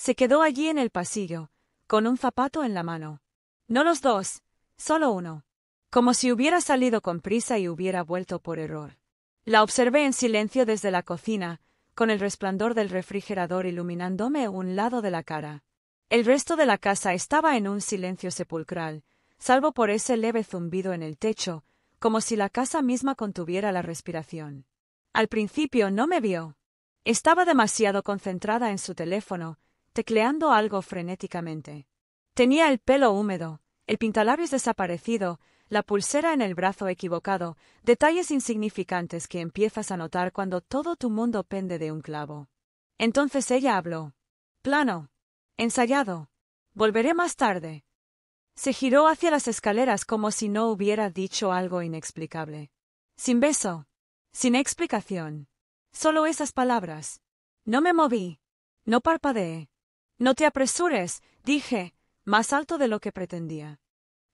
Se quedó allí en el pasillo, con un zapato en la mano. No los dos, solo uno. Como si hubiera salido con prisa y hubiera vuelto por error. La observé en silencio desde la cocina, con el resplandor del refrigerador iluminándome un lado de la cara. El resto de la casa estaba en un silencio sepulcral, salvo por ese leve zumbido en el techo, como si la casa misma contuviera la respiración. Al principio no me vio. Estaba demasiado concentrada en su teléfono, tecleando algo frenéticamente. Tenía el pelo húmedo, el pintalabios desaparecido, la pulsera en el brazo equivocado, detalles insignificantes que empiezas a notar cuando todo tu mundo pende de un clavo. Entonces ella habló. Plano. Ensayado. Volveré más tarde. Se giró hacia las escaleras como si no hubiera dicho algo inexplicable. Sin beso. Sin explicación. Solo esas palabras. No me moví. No parpadeé. No te apresures, dije, más alto de lo que pretendía.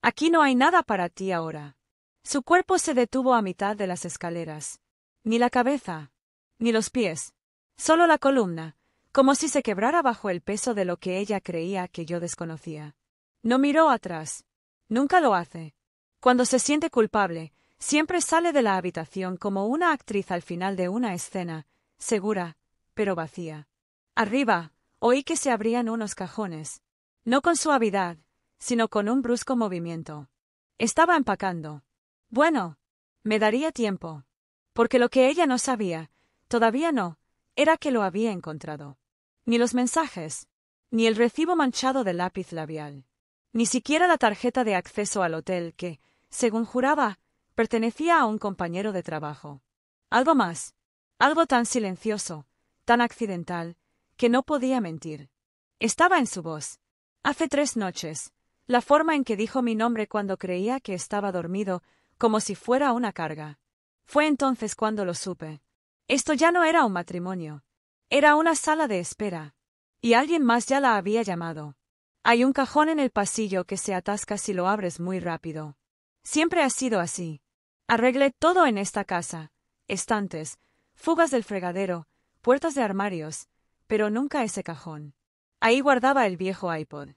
Aquí no hay nada para ti ahora. Su cuerpo se detuvo a mitad de las escaleras. Ni la cabeza. Ni los pies. Solo la columna, como si se quebrara bajo el peso de lo que ella creía que yo desconocía. No miró atrás. Nunca lo hace. Cuando se siente culpable, siempre sale de la habitación como una actriz al final de una escena, segura, pero vacía. Arriba, oí que se abrían unos cajones. No con suavidad, sino con un brusco movimiento. Estaba empacando. Bueno, me daría tiempo. Porque lo que ella no sabía, todavía no, era que lo había encontrado. Ni los mensajes, ni el recibo manchado de lápiz labial, ni siquiera la tarjeta de acceso al hotel que, según juraba, pertenecía a un compañero de trabajo. Algo más, algo tan silencioso, tan accidental, que no podía mentir. Estaba en su voz. Hace 3 noches, la forma en que dijo mi nombre cuando creía que estaba dormido, como si fuera una carga. Fue entonces cuando lo supe. Esto ya no era un matrimonio. Era una sala de espera. Y alguien más ya la había llamado. Hay un cajón en el pasillo que se atasca si lo abres muy rápido. Siempre ha sido así. Arreglé todo en esta casa. Estantes, fugas del fregadero, puertas de armarios, pero nunca ese cajón. Ahí guardaba el viejo iPod.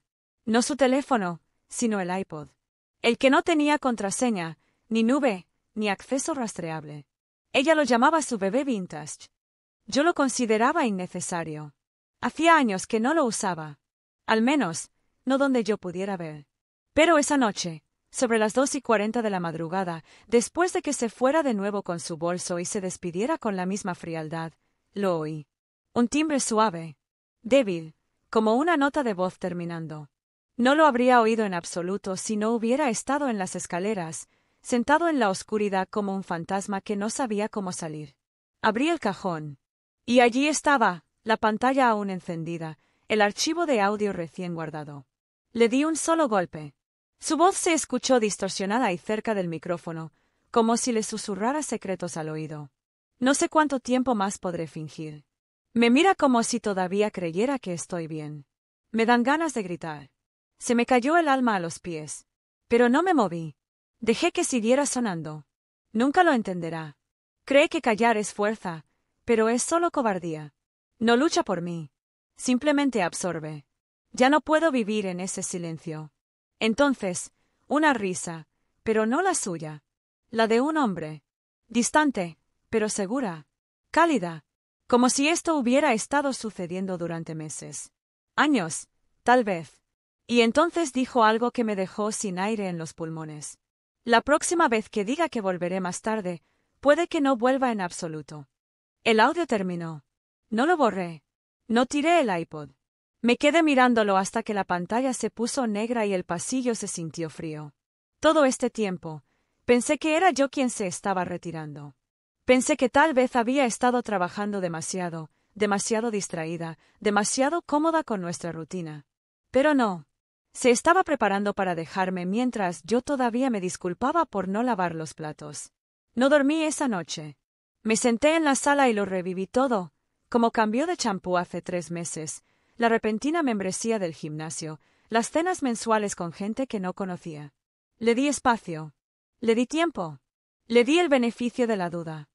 No su teléfono, sino el iPod. El que no tenía contraseña, ni nube, ni acceso rastreable. Ella lo llamaba su bebé vintage. Yo lo consideraba innecesario. Hacía años que no lo usaba. Al menos, no donde yo pudiera ver. Pero esa noche, sobre las 2:40 de la madrugada, después de que se fuera de nuevo con su bolso y se despidiera con la misma frialdad, lo oí. Un timbre suave, débil, como una nota de voz terminando. No lo habría oído en absoluto si no hubiera estado en las escaleras, sentado en la oscuridad como un fantasma que no sabía cómo salir. Abrí el cajón. Y allí estaba, la pantalla aún encendida, el archivo de audio recién guardado. Le di un solo golpe. Su voz se escuchó distorsionada y cerca del micrófono, como si le susurrara secretos al oído. No sé cuánto tiempo más podré fingir. Me mira como si todavía creyera que estoy bien. Me dan ganas de gritar. Se me cayó el alma a los pies. Pero no me moví. Dejé que siguiera sonando. Nunca lo entenderá. Cree que callar es fuerza, pero es solo cobardía. No lucha por mí. Simplemente absorbe. Ya no puedo vivir en ese silencio. Entonces, una risa, pero no la suya. La de un hombre. Distante, pero segura. Cálida. Como si esto hubiera estado sucediendo durante meses. Años, tal vez. Y entonces dijo algo que me dejó sin aire en los pulmones. La próxima vez que diga que volveré más tarde, puede que no vuelva en absoluto. El audio terminó. No lo borré. No tiré el iPod. Me quedé mirándolo hasta que la pantalla se puso negra y el pasillo se sintió frío. Todo este tiempo, pensé que era yo quien se estaba retirando. Pensé que tal vez había estado trabajando demasiado distraída, demasiado cómoda con nuestra rutina. Pero no. Se estaba preparando para dejarme mientras yo todavía me disculpaba por no lavar los platos. No dormí esa noche. Me senté en la sala y lo reviví todo, como cambió de champú hace 3 meses, la repentina membresía del gimnasio, las cenas mensuales con gente que no conocía. Le di espacio. Le di tiempo. Le di el beneficio de la duda.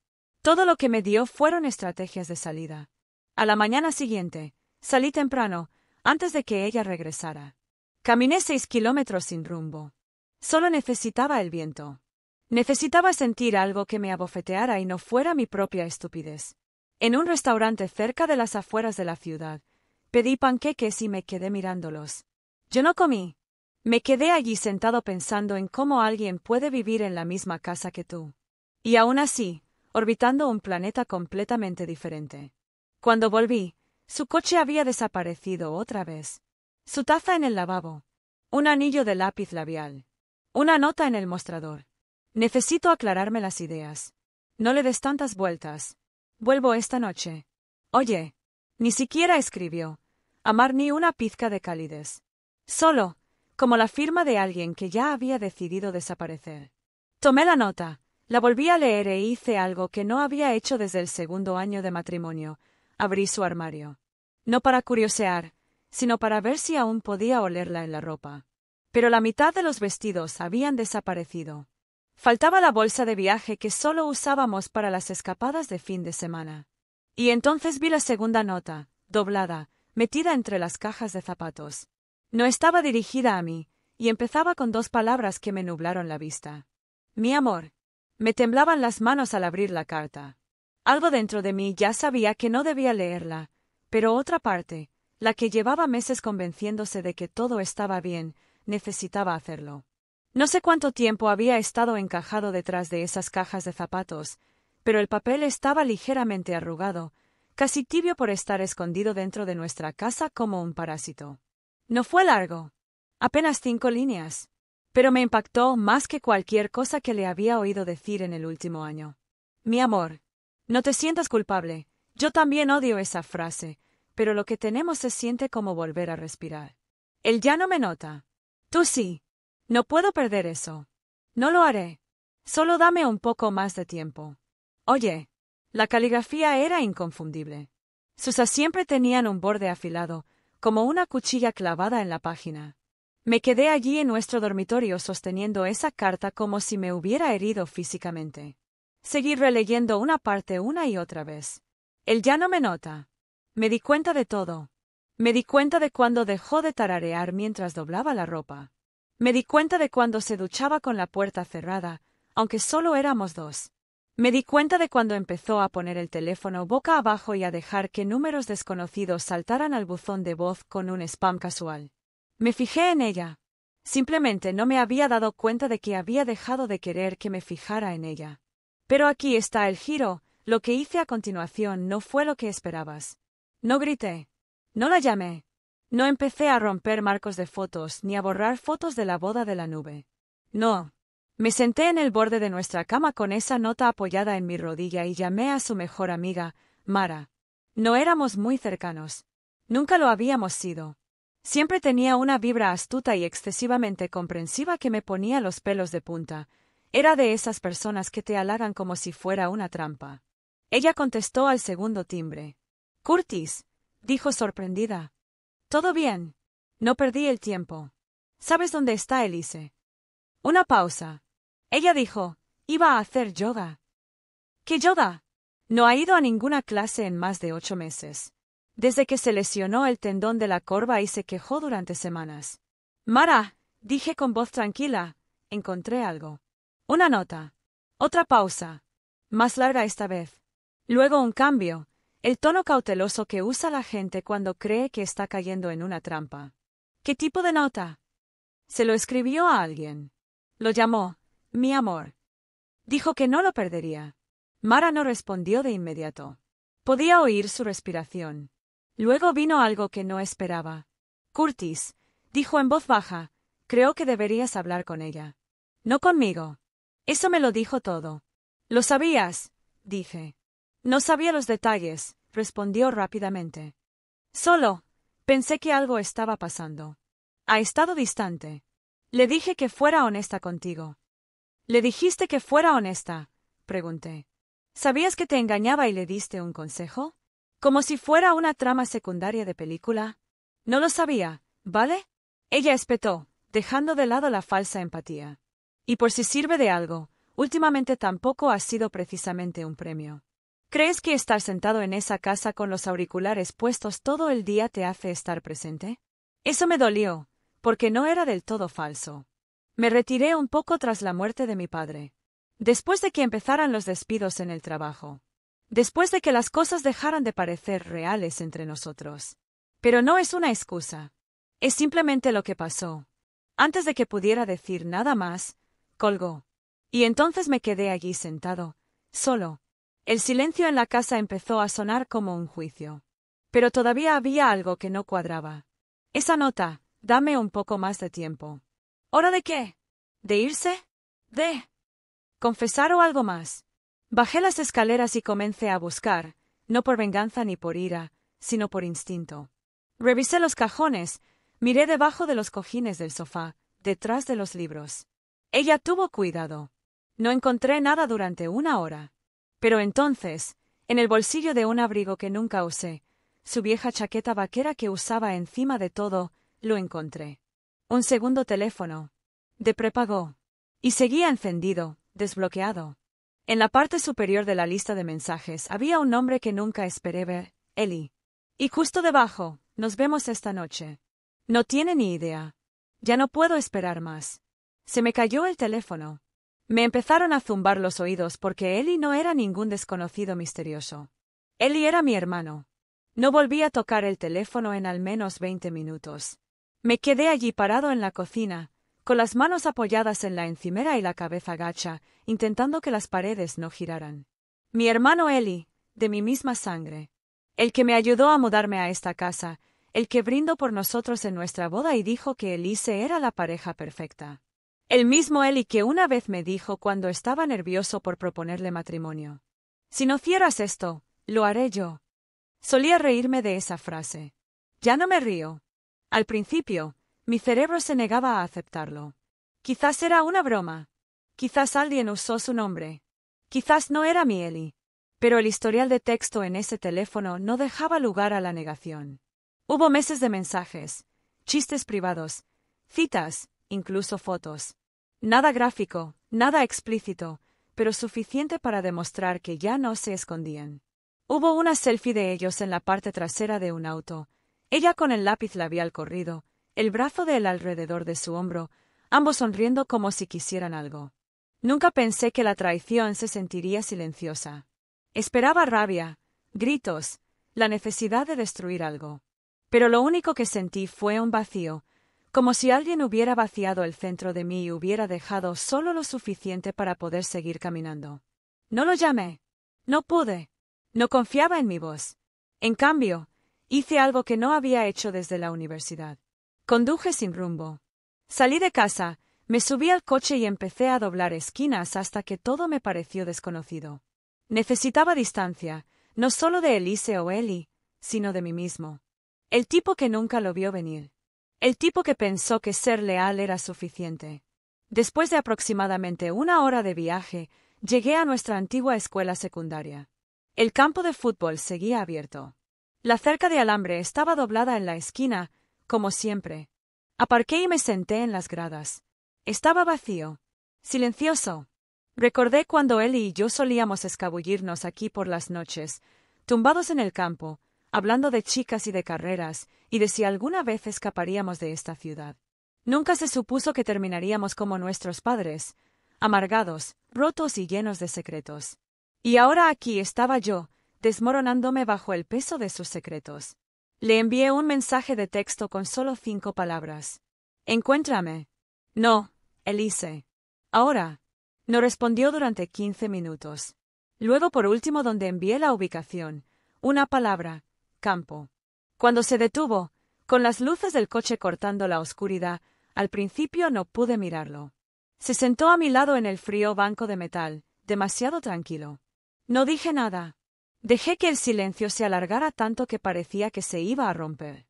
Todo lo que me dio fueron estrategias de salida. A la mañana siguiente, salí temprano, antes de que ella regresara. Caminé 6 kilómetros sin rumbo. Solo necesitaba el viento. Necesitaba sentir algo que me abofeteara y no fuera mi propia estupidez. En un restaurante cerca de las afueras de la ciudad, pedí panqueques y me quedé mirándolos. Yo no comí. Me quedé allí sentado pensando en cómo alguien puede vivir en la misma casa que tú. Y aún así, orbitando un planeta completamente diferente. Cuando volví, su coche había desaparecido otra vez. Su taza en el lavabo. Un anillo de lápiz labial. Una nota en el mostrador. Necesito aclararme las ideas. No le des tantas vueltas. Vuelvo esta noche. Oye. Ni siquiera escribió. Amar ni una pizca de calidez. Solo, como la firma de alguien que ya había decidido desaparecer. Tomé la nota, la volví a leer e hice algo que no había hecho desde el 2.º año de matrimonio. Abrí su armario. No para curiosear, sino para ver si aún podía olerla en la ropa. Pero la mitad de los vestidos habían desaparecido. Faltaba la bolsa de viaje que solo usábamos para las escapadas de fin de semana. Y entonces vi la segunda nota, doblada, metida entre las cajas de zapatos. No estaba dirigida a mí, y empezaba con 2 palabras que me nublaron la vista. Mi amor. Me temblaban las manos al abrir la carta. Algo dentro de mí ya sabía que no debía leerla, pero otra parte, la que llevaba meses convenciéndose de que todo estaba bien, necesitaba hacerlo. No sé cuánto tiempo había estado encajado detrás de esas cajas de zapatos, pero el papel estaba ligeramente arrugado, casi tibio por estar escondido dentro de nuestra casa como un parásito. No fue largo. Apenas 5 líneas. Pero me impactó más que cualquier cosa que le había oído decir en el último año. Mi amor. No te sientas culpable. Yo también odio esa frase, pero lo que tenemos se siente como volver a respirar. Él ya no me nota. Tú sí. No puedo perder eso. No lo haré. Solo dame un poco más de tiempo. Oye. La caligrafía era inconfundible. Sus A siempre tenían un borde afilado, como una cuchilla clavada en la página. Me quedé allí en nuestro dormitorio sosteniendo esa carta como si me hubiera herido físicamente. Seguí releyendo una parte una y otra vez. Él ya no me nota. Me di cuenta de todo. Me di cuenta de cuando dejó de tararear mientras doblaba la ropa. Me di cuenta de cuando se duchaba con la puerta cerrada, aunque solo éramos 2. Me di cuenta de cuando empezó a poner el teléfono boca abajo y a dejar que números desconocidos saltaran al buzón de voz con un spam casual. Me fijé en ella. Simplemente no me había dado cuenta de que había dejado de querer que me fijara en ella. Pero aquí está el giro, lo que hice a continuación no fue lo que esperabas. No grité. No la llamé. No empecé a romper marcos de fotos ni a borrar fotos de la boda de la nube. No. Me senté en el borde de nuestra cama con esa nota apoyada en mi rodilla y llamé a su mejor amiga, Mara. No éramos muy cercanos. Nunca lo habíamos sido. Siempre tenía una vibra astuta y excesivamente comprensiva que me ponía los pelos de punta. Era de esas personas que te halagan como si fuera una trampa. Ella contestó al segundo timbre. Curtis, dijo sorprendida. ¿Todo bien? No perdí el tiempo. ¿Sabes dónde está Elise? Una pausa. Ella dijo, iba a hacer yoga. ¿Qué yoga? No ha ido a ninguna clase en más de 8 meses. Desde que se lesionó el tendón de la corva y se quejó durante semanas. Mara, dije con voz tranquila, encontré algo. Una nota. Otra pausa. Más larga esta vez. Luego un cambio, el tono cauteloso que usa la gente cuando cree que está cayendo en una trampa. ¿Qué tipo de nota? Se lo escribió a alguien. Lo llamó, mi amor. Dijo que no lo perdería. Mara no respondió de inmediato. Podía oír su respiración. Luego vino algo que no esperaba. Curtis, dijo en voz baja, creo que deberías hablar con ella. No conmigo. Eso me lo dijo todo. ¿Lo sabías? Dije. No sabía los detalles, respondió rápidamente. Solo, pensé que algo estaba pasando. Ha estado distante. Le dije que fuera honesta contigo. ¿Le dijiste que fuera honesta? Pregunté. ¿Sabías que te engañaba y le diste un consejo? Como si fuera una trama secundaria de película. No lo sabía, ¿vale? Ella espetó, dejando de lado la falsa empatía. Y por si sirve de algo, últimamente tampoco ha sido precisamente un premio. ¿Crees que estar sentado en esa casa con los auriculares puestos todo el día te hace estar presente? Eso me dolió, porque no era del todo falso. Me retiré un poco tras la muerte de mi padre. Después de que empezaran los despidos en el trabajo. Después de que las cosas dejaran de parecer reales entre nosotros. Pero no es una excusa. Es simplemente lo que pasó. Antes de que pudiera decir nada más, colgó. Y entonces me quedé allí sentado, solo. El silencio en la casa empezó a sonar como un juicio. Pero todavía había algo que no cuadraba. Esa nota, dame un poco más de tiempo. ¿Hora de qué? ¿De irse? ¿De confesar o algo más? Bajé las escaleras y comencé a buscar, no por venganza ni por ira, sino por instinto. Revisé los cajones, miré debajo de los cojines del sofá, detrás de los libros. Ella tuvo cuidado. No encontré nada durante 1 hora. Pero entonces, en el bolsillo de un abrigo que nunca usé, su vieja chaqueta vaquera que usaba encima de todo, lo encontré. Un segundo teléfono. De prepago. Y seguía encendido, desbloqueado. En la parte superior de la lista de mensajes había un nombre que nunca esperé ver, Eli. Y justo debajo, nos vemos esta noche. No tiene ni idea. Ya no puedo esperar más. Se me cayó el teléfono. Me empezaron a zumbar los oídos porque Eli no era ningún desconocido misterioso. Eli era mi hermano. No volví a tocar el teléfono en al menos 20 minutos. Me quedé allí parado en la cocina, con las manos apoyadas en la encimera y la cabeza gacha, intentando que las paredes no giraran. Mi hermano Eli, de mi misma sangre. El que me ayudó a mudarme a esta casa, el que brindó por nosotros en nuestra boda y dijo que Elise era la pareja perfecta. El mismo Eli que una vez me dijo cuando estaba nervioso por proponerle matrimonio. Si no hicieras esto, lo haré yo. Solía reírme de esa frase. Ya no me río. Al principio, mi cerebro se negaba a aceptarlo. Quizás era una broma. Quizás alguien usó su nombre. Quizás no era mi Eli. Pero el historial de texto en ese teléfono no dejaba lugar a la negación. Hubo meses de mensajes, chistes privados, citas, incluso fotos. Nada gráfico, nada explícito, pero suficiente para demostrar que ya no se escondían. Hubo una selfie de ellos en la parte trasera de un auto, ella con el lápiz labial corrido, el brazo de él alrededor de su hombro, ambos sonriendo como si quisieran algo. Nunca pensé que la traición se sentiría silenciosa. Esperaba rabia, gritos, la necesidad de destruir algo. Pero lo único que sentí fue un vacío, como si alguien hubiera vaciado el centro de mí y hubiera dejado solo lo suficiente para poder seguir caminando. No lo llamé. No pude. No confiaba en mi voz. En cambio, hice algo que no había hecho desde la universidad. Conduje sin rumbo. Salí de casa, me subí al coche y empecé a doblar esquinas hasta que todo me pareció desconocido. Necesitaba distancia, no solo de Elise o Eli, sino de mí mismo. El tipo que nunca lo vio venir. El tipo que pensó que ser leal era suficiente. Después de aproximadamente 1 hora de viaje, llegué a nuestra antigua escuela secundaria. El campo de fútbol seguía abierto. La cerca de alambre estaba doblada en la esquina, como siempre. Aparqué y me senté en las gradas. Estaba vacío. Silencioso. Recordé cuando él y yo solíamos escabullirnos aquí por las noches, tumbados en el campo, hablando de chicas y de carreras, y de si alguna vez escaparíamos de esta ciudad. Nunca se supuso que terminaríamos como nuestros padres, amargados, rotos y llenos de secretos. Y ahora aquí estaba yo, desmoronándome bajo el peso de sus secretos. Le envié un mensaje de texto con solo 5 palabras. Encuéntrame. No, Elise. Ahora. No respondió durante 15 minutos. Luego por último donde envié la ubicación, una palabra, campo. Cuando se detuvo, con las luces del coche cortando la oscuridad, al principio no pude mirarlo. Se sentó a mi lado en el frío banco de metal, demasiado tranquilo. No dije nada. Dejé que el silencio se alargara tanto que parecía que se iba a romper.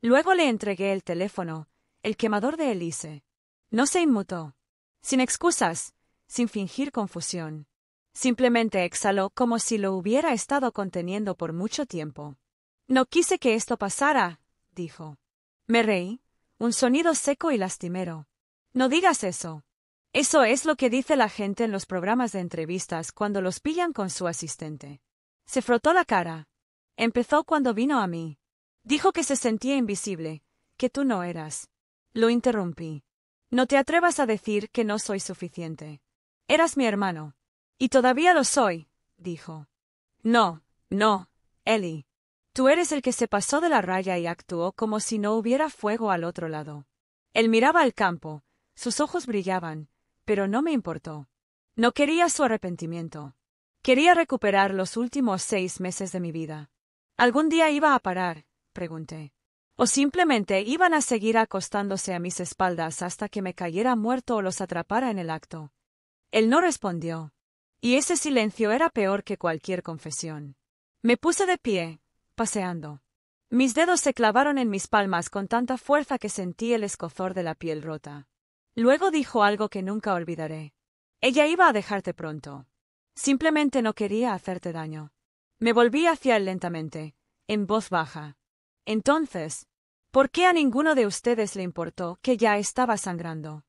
Luego le entregué el teléfono, el quemador de Elise. No se inmutó. Sin excusas, sin fingir confusión. Simplemente exhaló como si lo hubiera estado conteniendo por mucho tiempo. No quise que esto pasara, dijo. Me reí, un sonido seco y lastimero. No digas eso. Eso es lo que dice la gente en los programas de entrevistas cuando los pillan con su asistente. Se frotó la cara. Empezó cuando vino a mí. Dijo que se sentía invisible, que tú no eras. Lo interrumpí. No te atrevas a decir que no soy suficiente. Eras mi hermano. Y todavía lo soy, dijo. No, no, Ellie. Tú eres el que se pasó de la raya y actuó como si no hubiera fuego al otro lado. Él miraba al campo, sus ojos brillaban, pero no me importó. No quería su arrepentimiento. Quería recuperar los últimos 6 meses de mi vida. ¿Algún día iba a parar?, pregunté. ¿O simplemente iban a seguir acostándose a mis espaldas hasta que me cayera muerto o los atrapara en el acto? Él no respondió. Y ese silencio era peor que cualquier confesión. Me puse de pie, paseando. Mis dedos se clavaron en mis palmas con tanta fuerza que sentí el escozor de la piel rota. Luego dijo algo que nunca olvidaré. Ella iba a dejarte pronto. Simplemente no quería hacerte daño. Me volví hacia él lentamente, en voz baja. Entonces, ¿por qué a ninguno de ustedes le importó que ya estaba sangrando?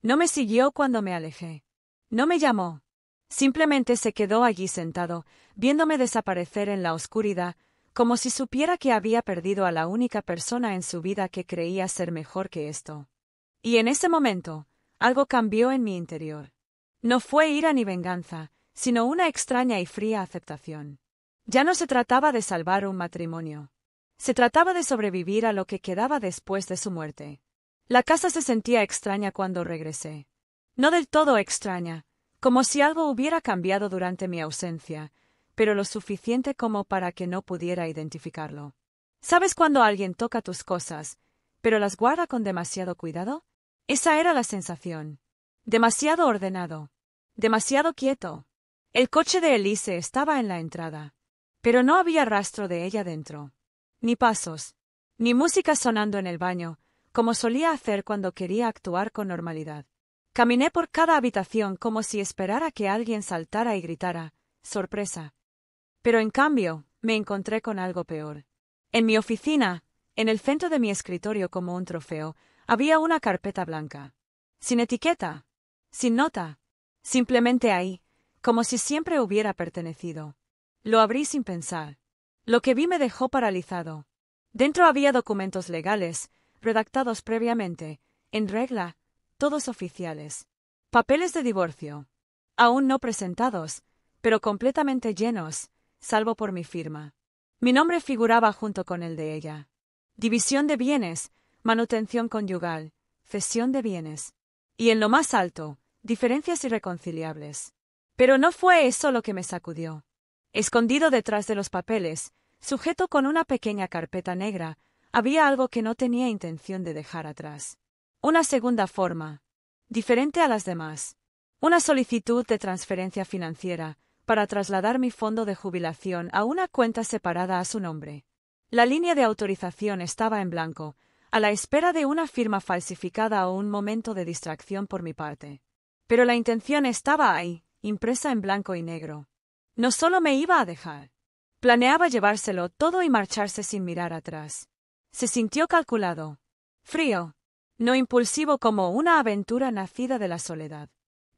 No me siguió cuando me alejé. No me llamó. Simplemente se quedó allí sentado, viéndome desaparecer en la oscuridad, como si supiera que había perdido a la única persona en su vida que creía ser mejor que esto. Y en ese momento, algo cambió en mi interior. No fue ira ni venganza, sino una extraña y fría aceptación. Ya no se trataba de salvar un matrimonio. Se trataba de sobrevivir a lo que quedaba después de su muerte. La casa se sentía extraña cuando regresé. No del todo extraña, como si algo hubiera cambiado durante mi ausencia, pero lo suficiente como para que no pudiera identificarlo. ¿Sabes cuando alguien toca tus cosas, pero las guarda con demasiado cuidado? Esa era la sensación. Demasiado ordenado. Demasiado quieto. El coche de Elise estaba en la entrada, pero no había rastro de ella dentro. Ni pasos, ni música sonando en el baño, como solía hacer cuando quería actuar con normalidad. Caminé por cada habitación como si esperara que alguien saltara y gritara, ¡sorpresa! Pero en cambio, me encontré con algo peor. En mi oficina, en el centro de mi escritorio como un trofeo, había una carpeta blanca. Sin etiqueta, sin nota, simplemente ahí, como si siempre hubiera pertenecido. Lo abrí sin pensar. Lo que vi me dejó paralizado. Dentro había documentos legales, redactados previamente, en regla, todos oficiales. Papeles de divorcio. Aún no presentados, pero completamente llenos, salvo por mi firma. Mi nombre figuraba junto con el de ella. División de bienes, manutención conyugal, cesión de bienes. Y en lo más alto, diferencias irreconciliables. Pero no fue eso lo que me sacudió. Escondido detrás de los papeles, sujeto con una pequeña carpeta negra, había algo que no tenía intención de dejar atrás. Una segunda forma, diferente a las demás. Una solicitud de transferencia financiera, para trasladar mi fondo de jubilación a una cuenta separada a su nombre. La línea de autorización estaba en blanco, a la espera de una firma falsificada o un momento de distracción por mi parte. Pero la intención estaba ahí, impresa en blanco y negro. No solo me iba a dejar. Planeaba llevárselo todo y marcharse sin mirar atrás. Se sintió calculado. Frío. No impulsivo como una aventura nacida de la soledad.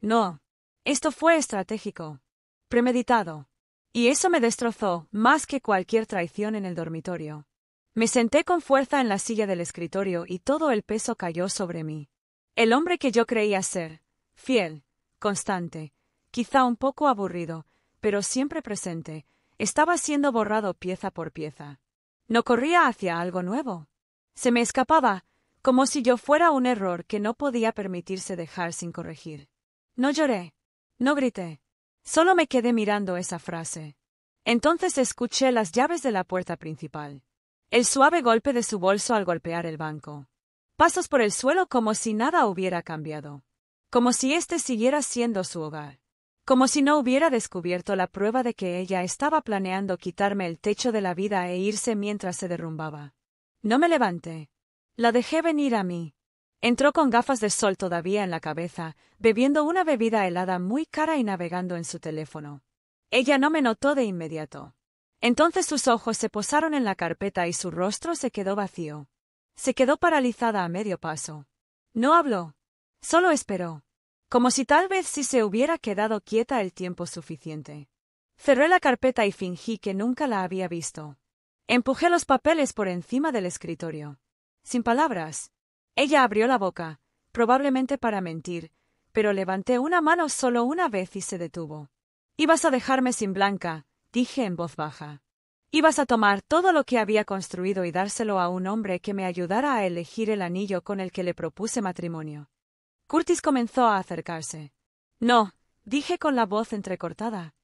No. Esto fue estratégico. Premeditado. Y eso me destrozó más que cualquier traición en el dormitorio. Me senté con fuerza en la silla del escritorio y todo el peso cayó sobre mí. El hombre que yo creía ser, fiel, constante, quizá un poco aburrido, pero siempre presente, estaba siendo borrado pieza por pieza. No corría hacia algo nuevo. Se me escapaba, como si yo fuera un error que no podía permitirse dejar sin corregir. No lloré. No grité. Solo me quedé mirando esa frase. Entonces escuché las llaves de la puerta principal. El suave golpe de su bolso al golpear el banco. Pasos por el suelo como si nada hubiera cambiado. Como si este siguiera siendo su hogar. Como si no hubiera descubierto la prueba de que ella estaba planeando quitarme el techo de la vida e irse mientras se derrumbaba. No me levanté. La dejé venir a mí. Entró con gafas de sol todavía en la cabeza, bebiendo una bebida helada muy cara y navegando en su teléfono. Ella no me notó de inmediato. Entonces sus ojos se posaron en la carpeta y su rostro se quedó vacío. Se quedó paralizada a medio paso. No habló. Solo esperó. Como si tal vez sí se hubiera quedado quieta el tiempo suficiente. Cerré la carpeta y fingí que nunca la había visto. Empujé los papeles por encima del escritorio. Sin palabras. Ella abrió la boca, probablemente para mentir, pero levanté una mano solo una vez y se detuvo. «Ibas a dejarme sin Blanca», dije en voz baja. «Ibas a tomar todo lo que había construido y dárselo a un hombre que me ayudara a elegir el anillo con el que le propuse matrimonio». Curtis comenzó a acercarse. «No», dije con la voz entrecortada.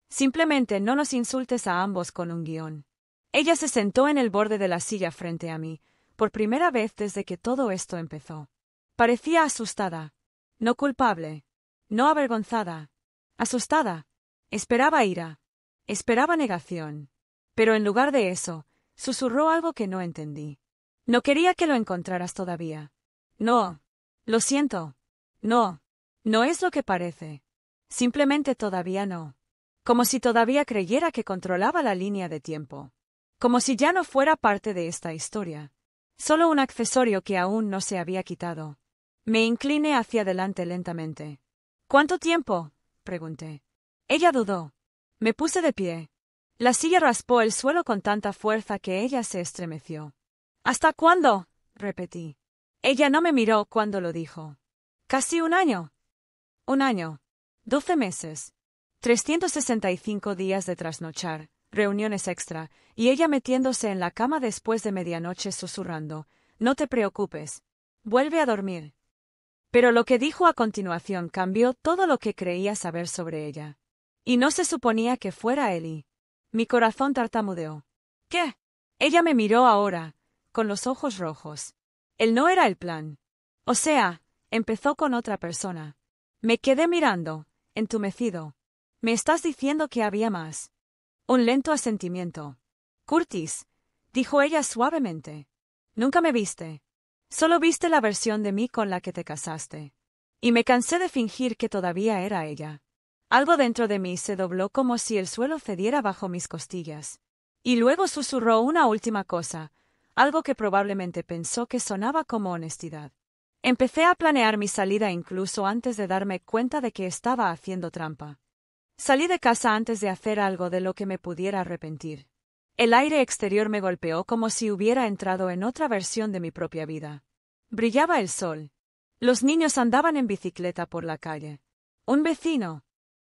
«Simplemente no nos insultes a ambos con un guión». Ella se sentó en el borde de la silla frente a mí, por primera vez desde que todo esto empezó. Parecía asustada. No culpable. No avergonzada. Asustada. Esperaba ira. Esperaba negación. Pero en lugar de eso, susurró algo que no entendí. «No quería que lo encontraras todavía». «No. Lo siento. No. No es lo que parece. Simplemente todavía no». Como si todavía creyera que controlaba la línea de tiempo. Como si ya no fuera parte de esta historia. Solo un accesorio que aún no se había quitado. Me incliné hacia adelante lentamente. «¿Cuánto tiempo?», pregunté. Ella dudó. Me puse de pie. La silla raspó el suelo con tanta fuerza que ella se estremeció. «¿Hasta cuándo?», repetí. Ella no me miró cuando lo dijo. «Casi un año». «Un año. 12 meses. 365 días de trasnochar, reuniones extra, y ella metiéndose en la cama después de medianoche susurrando, «No te preocupes. Vuelve a dormir». Pero lo que dijo a continuación cambió todo lo que creía saber sobre ella. Y no se suponía que fuera Ellie. Mi corazón tartamudeó. «¿Qué?». Ella me miró ahora, con los ojos rojos. Él no era el plan. O sea, empezó con otra persona. Me quedé mirando, entumecido. «¿Me estás diciendo que había más?». Un lento asentimiento. «Curtis», dijo ella suavemente. «Nunca me viste. Solo viste la versión de mí con la que te casaste». Y me cansé de fingir que todavía era ella. Algo dentro de mí se dobló como si el suelo cediera bajo mis costillas. Y luego susurró una última cosa, algo que probablemente pensó que sonaba como honestidad. Empecé a planear mi salida incluso antes de darme cuenta de que estaba haciendo trampa. Salí de casa antes de hacer algo de lo que me pudiera arrepentir. El aire exterior me golpeó como si hubiera entrado en otra versión de mi propia vida. Brillaba el sol. Los niños andaban en bicicleta por la calle. Un vecino,